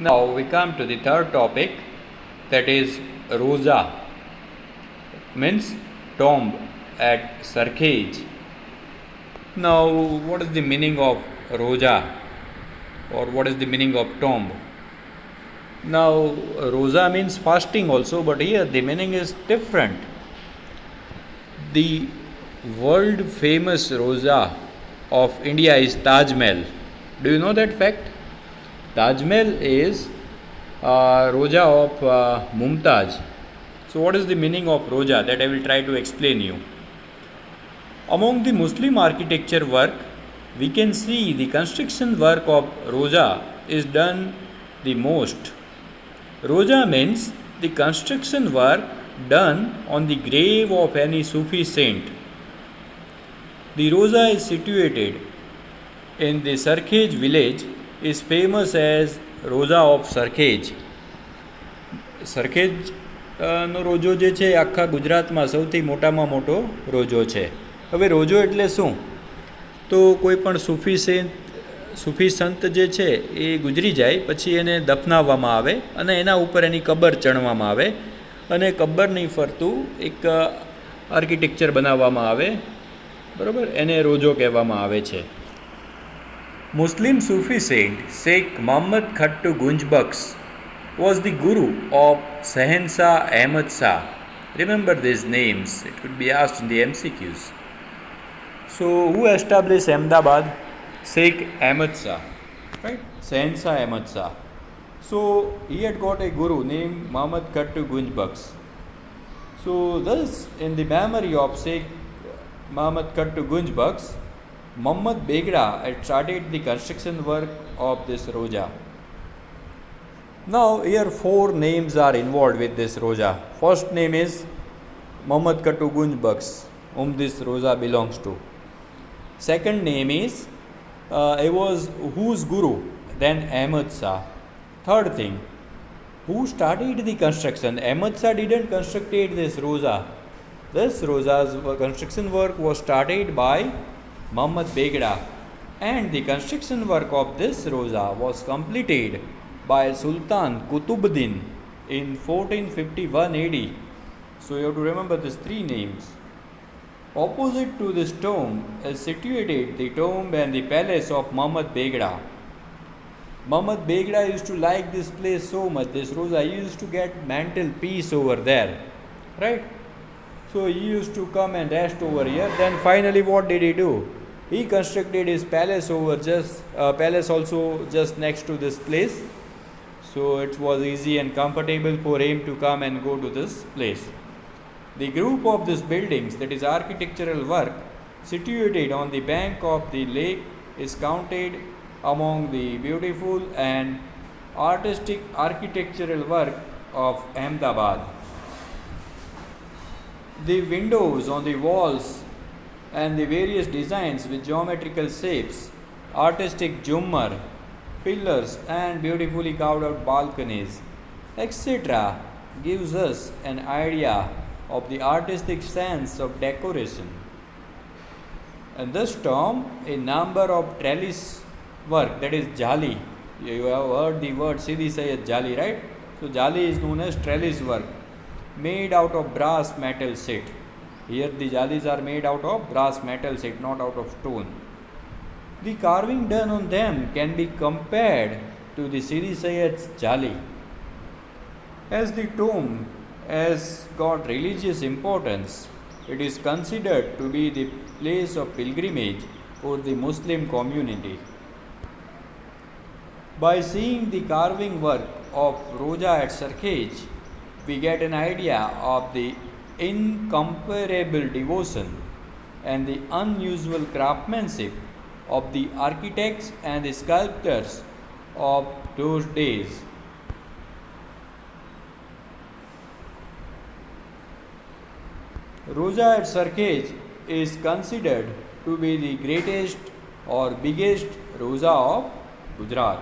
Now we come to the third topic, that is Rosa, means tomb at Sarkhej. Now, what is the meaning of Roja, or what is the meaning of tomb? Now, Rosa means fasting also, but here the meaning is different. The world famous Rosa of India is Taj Mahal. Do you know that fact? Taj Mahal is Roja of Mumtaz. So, what is the meaning of Roja? That I will try to explain you. Among the Muslim architecture work, we can see the construction work of Roja is done the most. Roja means the construction work done on the grave of any Sufi saint. The Roja is situated in the Sarkhej village, is famous as Roja of Sarkhej. Sarkhej નો રોજો જે છે એ આખા ગુજરાતમાં સૌથી મોટામાં મોટો રોજો છે. હવે રોજો એટલે શું? તો કોઈ પણ સૂફી સંત જે છે એ ગુજરી જાય પછી એને દફનાવવામાં આવે અને એના ઉપર એની કબર ચણવામાં આવે અને કબરની ફરતું એક આર્કિટેક્ચર બનાવવામાં આવે, બરાબર, એને રોજો કહેવામાં આવે છે. Muslim Sufi saint Sheikh Muhammad Khattu Gunjbaks was the guru of Sahensa Ahmad Shah. Remember these names, it could be asked in the MCQs. So, who established Ahmedabad? Sheikh Ahmad Shah, right? Sahensa Ahmad Shah. So, he had got a guru named Muhammad Khattu Gunjbaks. So, thus, in the memory of Sheikh Muhammad Khattu Gunjbaks, Muhammad Begra had started the construction work of this Roja. Now, here four names are involved with this Roja. First name is Muhammad Khattu Gunjbaks, whom this Roja belongs to. Second name is, he was whose guru? Then Ahmad Shah. Third thing, who started the construction? Ahmad Shah didn't construct this Roja. This Roja's construction work was started by Muhammad Begra, and the construction work of this Roja was completed by Sultan Qutubuddin in 1451 AD. So you have to remember these three names. Opposite to this tomb is situated the tomb and the palace of Muhammad Begra. Muhammad Begra used to like this place so much, this Roja, he used to get mental peace over there, right? So he used to come and rest over here. Then finally what did he do? He constructed his palace palace also just next to this place. So it was easy and comfortable for him to come and go to this place. The group of these buildings, that is architectural work, situated on the bank of the lake, is counted among the beautiful and artistic architectural work of Ahmedabad. The windows on the walls and the various designs with geometrical shapes, artistic Jhummar, pillars and beautifully carved out balconies, etc., gives us an idea of the artistic sense of decoration. And this tomb, a number of trellis work, that is jali. You have heard the word Sidi Sayyid jali, right? So jali is known as trellis work, made out of brass metal set. Here the jalis are made out of brass metal set, not out of stone. The carving done on them can be compared to the Sidi Sayyid's jali. As the tomb has got religious importance, it is considered to be the place of pilgrimage for the Muslim community. By seeing the carving work of Roja at Sarkhej, we get an idea of the incomparable devotion and the unusual craftsmanship of the architects and the sculptors of those days. Roja at Sarkhej is considered to be the greatest or biggest Roja of Gujarat.